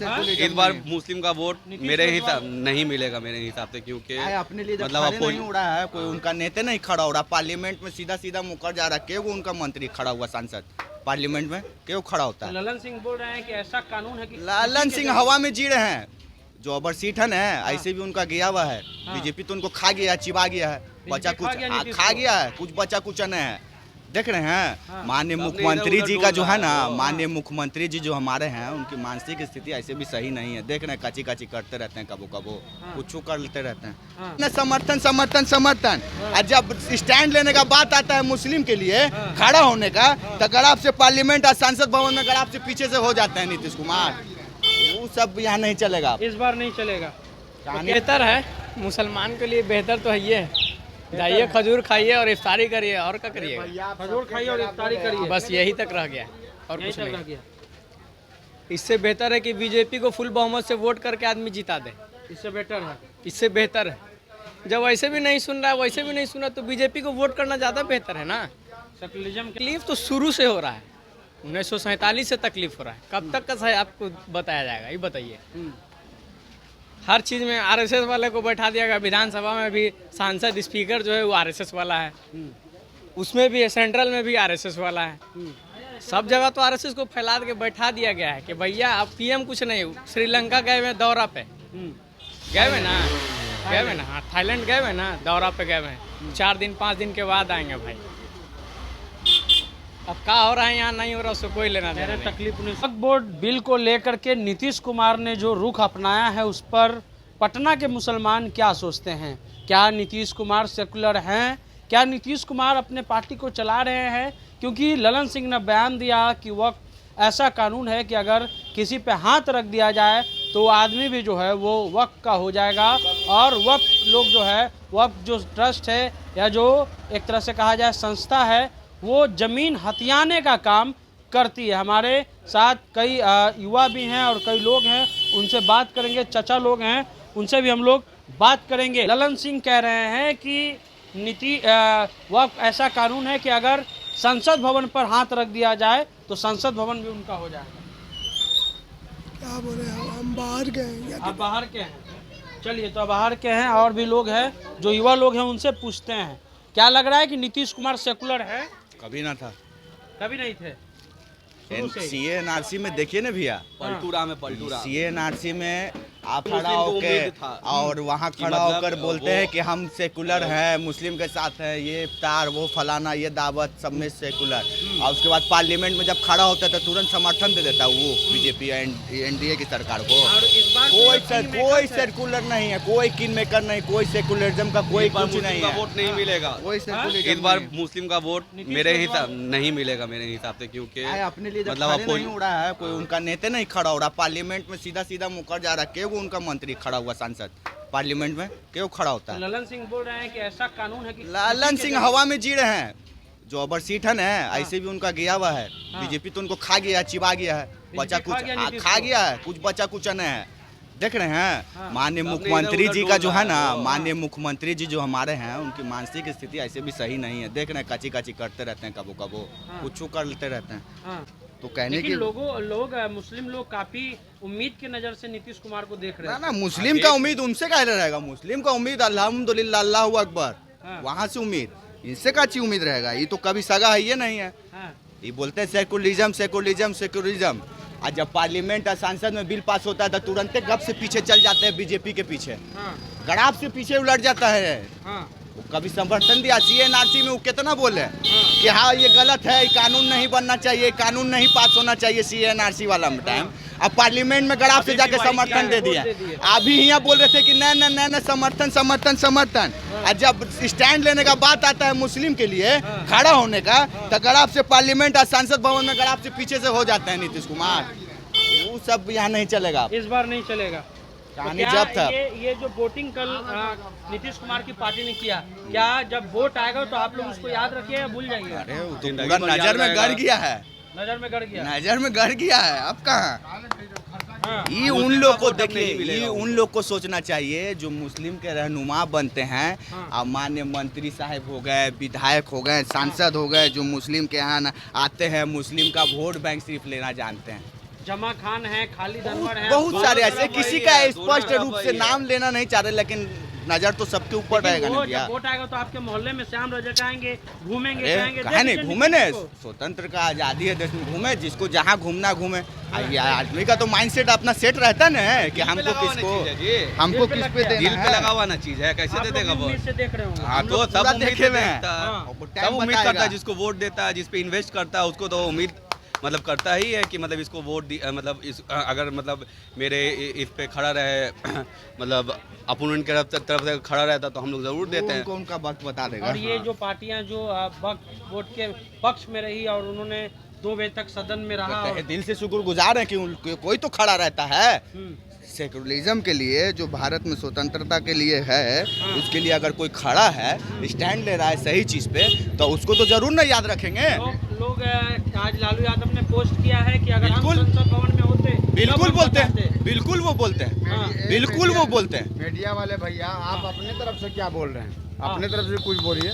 इस बार मुस्लिम का वोट मेरे हिसाब नहीं मिलेगा मेरे हिसाब से, क्योंकि अपने लिए मतलब मतलब नहीं उड़ा है कोई, उनका नेता नहीं खड़ा हो रहा पार्लियामेंट में, सीधा सीधा मुकर जा रहा है। क्यों उनका मंत्री खड़ा हुआ सांसद पार्लियामेंट में क्यों खड़ा होता है? ललन सिंह बोल रहे हैं कि ऐसा कानून है कि लालन सिंह हवा में जी रहे हैं, जो अबर सीठन है ऐसे भी उनका गया हुआ है। बीजेपी तो उनको खा गया, चिबा गया है, बचा कुछ खा गया है, कुछ बचा कुछ नहीं है। देख रहे हैं माननीय मुख्यमंत्री जी का जो है ना, माननीय मुख्यमंत्री जी जो हमारे हैं, उनकी मानसिक स्थिति ऐसे भी सही नहीं है। देख रहे हैं काची काची करते रहते हैं, कबो कबो कुछ कर लेते रहते हैं ना। समर्थन समर्थन समर्थन, और जब स्टैंड लेने का बात आता है मुस्लिम के लिए खड़ा होने का, तो अगर आपसे पार्लियामेंट और संसद भवन में अगर आपसे पीछे से हो जाते हैं नीतीश कुमार, वो सब यहाँ नहीं चलेगा, इस बार नहीं चलेगा। बेहतर है, मुसलमान के लिए बेहतर तो है ही है। जाइए खजूर खाइए और इफ्तारी करिए, और क्या करिएगा? खजूर खाइए और इफ्तारी करिए, बस यही तक रह गया और यही कुछ तक रह नहीं। गया। इससे बेहतर है कि बीजेपी को फुल बहुमत से वोट करके आदमी जिता दे, इससे बेटर है। इससे बेहतर है। जब वैसे भी नहीं सुन रहा है, वैसे भी नहीं सुना, तो बीजेपी को वोट करना ज़्यादा बेहतर है ना। सेकुलरिज्म तकलीफ तो शुरू से हो रहा है, 1947 से तकलीफ हो रहा है। कब तक का आपको बताया जाएगा, ये बताइए। हर चीज़ में आरएसएस वाले को बैठा दिया गया। विधानसभा में भी सांसद स्पीकर जो है वो आरएसएस वाला है, उसमें भी सेंट्रल में भी आरएसएस वाला है। सब जगह तो आरएसएस को फैला के बैठा दिया गया है कि भैया अब पीएम कुछ नहीं। श्रीलंका गए हुए दौरा पे, गए हुए ना, हाँ थाईलैंड गए हुए ना, दौरा पे गए हुए 4 दिन 5 दिन के बाद आएंगे भाई। अब क्या हो रहा है यहाँ नहीं हो रहा, उससे कोई लेना देना नहीं। तकलीफ नहीं। वक्फ बोर्ड बिल को लेकर के नीतीश कुमार ने जो रुख अपनाया है, उस पर पटना के मुसलमान क्या सोचते हैं? क्या नीतीश कुमार सेकुलर हैं? क्या नीतीश कुमार अपने पार्टी को चला रहे हैं? क्योंकि ललन सिंह ने बयान दिया कि वक्फ ऐसा कानून है कि अगर किसी पे हाथ रख दिया जाए तो आदमी भी जो है वो वक्फ का हो जाएगा। और वक्फ लोग जो है, वक्फ जो ट्रस्ट है या जो एक तरह से कहा जाए संस्था है, वो ज़मीन हथियाने का काम करती है। हमारे साथ कई युवा भी हैं और कई लोग हैं, उनसे बात करेंगे। चचा लोग हैं, उनसे भी हम लोग बात करेंगे। ललन सिंह कह रहे हैं कि वक्फ ऐसा कानून है कि अगर संसद भवन पर हाथ रख दिया जाए तो संसद भवन भी उनका हो जाएगा। क्या बोले, हम बाहर गए हैं। आप बाहर के हैं, चलिए तो बाहर के हैं, और भी लोग हैं जो युवा लोग हैं, उनसे पूछते हैं क्या लग रहा है कि नीतीश कुमार सेकुलर है? कभी ना था। कभी नहीं थे। सीए एनआरसी में देखिए ना भैया, पलटूरा सीए एनआरसी में आप खड़ा होकर और वहाँ खड़ा होकर बोलते हैं कि हम सेकुलर हैं, मुस्लिम के साथ हैं, ये इफ्तार वो फलाना ये दावत सब में सेकुलर। और उसके बाद पार्लियामेंट में जब खड़ा होता है तो तुरंत समर्थन दे देता है वो बीजेपी एनडीए की सरकार को। और इस बार कोई सेकुलर नहीं है, कोई किंग मेकर नहीं, कोई सेकुलरिज्म का कोई कुछ नहीं है। वोट नहीं मिलेगा इस बार मुस्लिम का वोट मेरे हिसाब नहीं मिलेगा मेरे हिसाब से, क्योंकि अपने लिए मतलब नहीं उड़ा है कोई, उनका नेता नहीं खड़ा हो रहा पार्लियामेंट में, सीधा सीधा मुकर जा रहा है। क्यों उनका मंत्री खड़ा हुआ सांसद पार्लियामेंट में क्यों खड़ा होता है? ललन सिंह बोल रहे हैं कि ऐसा कानून है कि लालन सिंह हवा में जी रहे हैं, जो अबर सीठन है ऐसे भी उनका गया हुआ है। बीजेपी तो उनको खा गया, चिबा गया है, बचा कुछ खा गया है, कुछ बचा कुछ नहीं है। देख रहे हैं माननीय मुख्यमंत्री जी का जो है ना, माननीय मुख्यमंत्री जी जो हमारे हैं, उनकी मानसिक स्थिति ऐसे भी सही नहीं है। देख रहे हैं काची काची करते रहते हैं, कबो कबो कुछ कर लेते रहते हैं। तो कहने की लोग मुस्लिम लोग काफी उम्मीद की नजर से नीतीश कुमार को देख रहे हैं। ना मुस्लिम का उम्मीद उनसे क्या रहेगा? मुस्लिम का उम्मीद अल्हम्दुलिल्लाह अल्लाहू अकबर, वहाँ से उम्मीद, इनसे का अच्छी उम्मीद रहेगा? ये तो कभी सगा है, ये नहीं है। ये बोलते हैं सेकुलरिज्म सेकुलरिज्म सेकुलरिज्म, और जब पार्लियामेंट और संसद में बिल पास होता है तो तुरंत गप से पीछे चल जाते हैं बीजेपी के पीछे, गड़ाप से पीछे उलट जाता है। कभी समर्थन दिया सीएनआरसी में, वो कितना बोले कि हाँ ये गलत है, कानून नहीं बनना चाहिए, कानून नहीं पास होना चाहिए सीएनआरसी वाला टाइम। अब पार्लियामेंट में गड़ाप से जाके समर्थन दे दिया। अभी यहाँ बोल रहे थे कि नहीं समर्थन समर्थन समर्थन, और जब स्टैंड लेने का बात आता है मुस्लिम के लिए खड़ा होने का, तो गड़ाप से पार्लियामेंट और संसद भवन में गड़ाप से पीछे से हो जाते हैं नीतीश कुमार। वो सब यहाँ नहीं चलेगा, इस बार नहीं चलेगा। कहानी जब था ये जो वोटिंग कल नीतीश कुमार की पार्टी ने किया, क्या जब वोट आएगा तो आप लोग उसको याद रखिए या भूल जाएंगे? अरे वो तो पूरा नजर में गड़ गया है, नजर में गड़ गया, नजर में गड़ गया है। अब कहाँ ये उन लोग को देखिए, ये उन लोग को सोचना चाहिए जो मुस्लिम के रहनुमा बनते हैं। अब माननीय मंत्री साहब हो गए, विधायक हो गए, सांसद हो गए, जो मुस्लिम के यहाँ आते हैं, मुस्लिम का वोट बैंक सिर्फ लेना जानते हैं। जमा खान है, खालिद अनवर है, बहुत सारे ऐसे, वही किसी है, का दोनों स्पष्ट तरफ रूप वही से है। नाम लेना नहीं चाह रहे, लेकिन नजर तो सबके ऊपर रहेगा लेकिन ना वो भैया। जब वोट आएगा तो आपके मोहल्ले में श्याम रजक आएंगे, घूमेंगे, अरे कहेंगे कहा नहीं देख घूमे ने, लीजिए को। स्वतंत्र का आजादी है देश में, घूमे जिसको जहाँ घूमना घूमे। अब ये आदमी का तो माइंडसेट अपना सेट रहता ना है कि हमको किसको, हमको दिल पे किस लग पे गया। देना दिल पे है। लगा हुआ ना चीज है, कैसे आप दे लोग देगा भी वो? उम्मीद से देख रहे होंगे। हाँ हम तो लोग सब पूरा उम्मीद देखे से हुए हैं। देखता है। हाँ। वो सब टाइम उम्मीद करता बताएगा। है, जिसको वोट देता है, जिस पे इन्वेस्ट करता है, उसको तो उम्मीद मतलब करता ही है कि मतलब इसको वोट मतलब इस अगर मतलब मेरे इस पे खड़ा रहे मतलब अपोनेंट के तरफ से खड़ा रहता तो हम लोग जरूर देते हैं। उनको उनका वक्त बता देगा। और ये जो पार्टियां जो वोट के पक्ष में रही और उन्होंने 2 बजे तक सदन में रहा तहे और दिल से शुक्रगुजार है कि कोई तो खड़ा रहता है। हम्म, सेकुलरिज्म के लिए, जो भारत में स्वतंत्रता के लिए है, उसके लिए अगर कोई खड़ा है, स्टैंड ले रहा है सही चीज पे, तो उसको तो जरूर ना याद रखेंगे। लोग आज लालू यादव ने पोस्ट किया है कि अगर हम बिल्कुल। संसद भवन में होते बिल्कुल तब हम बोलते बताते। हैं, बिल्कुल वो बोलते हैं, हाँ। बिल्कुल वो बोलते हैं। मीडिया वाले भैया आप अपने तरफ से क्या बोल रहे हैं? हाँ। अपने तरफ से कुछ बोलिए।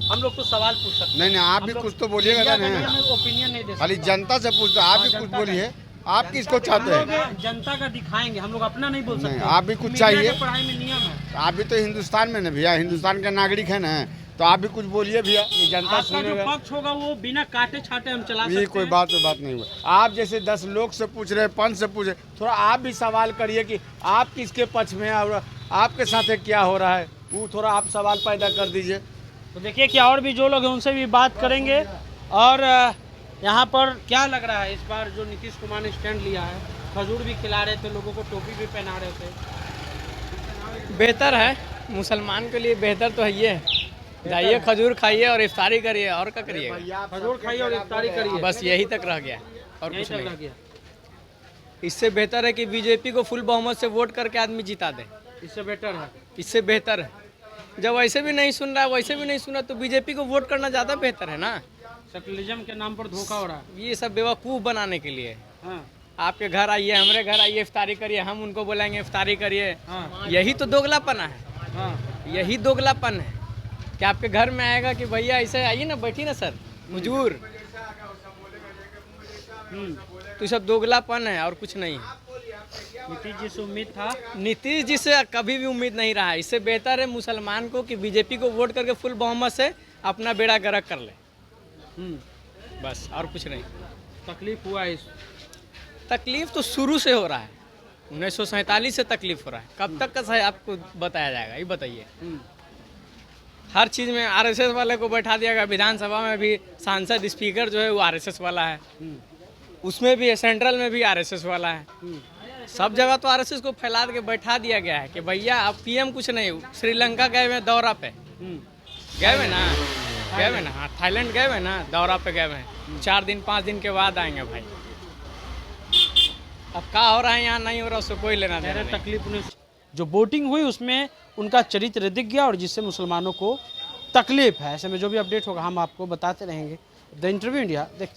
हम लोग तो सवाल पूछ सकते नहीं नहीं, आप भी कुछ तो बोलिएगा ना। ओपिनियन नहीं दे खाली सकता। जनता से पूछते, आप भी हाँ, कुछ जनता बोलिए। आप किसको हम चाहते लोग हैं? जनता का दिखाएंगे, हम लोग अपना नहीं बोल नहीं, सकते। आप भी कुछ मीडिया चाहिए। के पढ़ाई में नियम है। आप भी तो हिंदुस्तान में ना भैया, हिंदुस्तान के नागरिक है ना, तो आप भी कुछ बोलिए भैया, ये जनता आपका जो सुनेगा। पक्ष होगा वो बिना काटे छाटे हम चला सकते ये हैं। कोई बात नहीं हुआ। आप जैसे 10 लोग से पूछ रहे, 5 से पूछ रहे, थोड़ा आप भी सवाल करिए कि आप किसके पक्ष में हैं और आपके साथ क्या हो रहा है, वो थोड़ा आप सवाल पैदा कर दीजिए। तो देखिए कि और भी जो लोग हैं उनसे भी बात करेंगे। और यहाँ पर क्या लग रहा है इस बार जो नीतीश कुमार ने स्टैंड लिया है, खजूर भी खिला रहे थे लोगों को, टोपी भी पहना रहे थे। बेहतर है, मुसलमान के लिए बेहतर तो है ये। जाइए खजूर खाइए और इफ्तारी करिए, और क्या करिएगा? खजूर खाइए और इफ्तारी करिए, बस यही तक रह गया और यही कुछ तक रह नहीं। गया। इससे बेहतर है कि बीजेपी को फुल बहुमत से वोट करके आदमी जिता दे। इससे बेटर है। इससे बेहतर है। जब वैसे भी नहीं सुन रहा है, वैसे भी नहीं सुन रहा, तो बीजेपी को वोट करना ज़्यादा बेहतर है ना। सेकुलरिज्म के नाम पर धोखा हो रहा है। ये सब बेवकूफ़ बनाने के लिए। हाँ, आपके घर आइए, हमारे घर आइए, इफ्तारी करिए, हम उनको बोलेंगे इफ्तारी करिए। हाँ, यही तो दोगलापन है, हाँ। यही दोगलापन है कि आपके घर में आएगा कि भैया ऐसे आइए ना, बैठिए ना सर, हुजूर। तो ये सब दोगलापन है और कुछ नहीं है। नीतीश जी से उम्मीद था। नीतीश जी से कभी भी उम्मीद नहीं रहा है। इससे बेहतर है मुसलमान को कि बीजेपी को वोट करके फुल बहुमत से अपना बेड़ा गर्क कर ले, बस, और कुछ नहीं। तकलीफ हुआ इस तकलीफ तो शुरू से हो रहा है, 1947 से तकलीफ हो रहा है। कब तक का है आपको बताया जाएगा, ये बताइए। हर चीज़ में आरएसएस वाले को बैठा दिया गया। विधानसभा में भी सांसद स्पीकर जो है वो आरएसएस वाला है, उसमें भी सेंट्रल में भी आरएसएस वाला है। सब जगह तो आरएसएस को फैला के बैठा दिया गया है कि भैया अब पीएम कुछ नहीं। श्रीलंका गए हुए दौरा पे, गए हुए ना, हाँ, थाईलैंड गए हुए ना, दौरा पे गए हुए हैं। 4 दिन 5 दिन के बाद आएंगे भाई। अब क्या हो रहा है यहाँ नहीं हो रहा, उससे कोई लेना देना नहीं। तकलीफ उन्हें जो वोटिंग हुई उसमें उनका चरित्र दिख गया और जिससे मुसलमानों को तकलीफ है। ऐसे में जो भी अपडेट होगा हम आपको बताते रहेंगे। द इंटरव्यू इंडिया देखते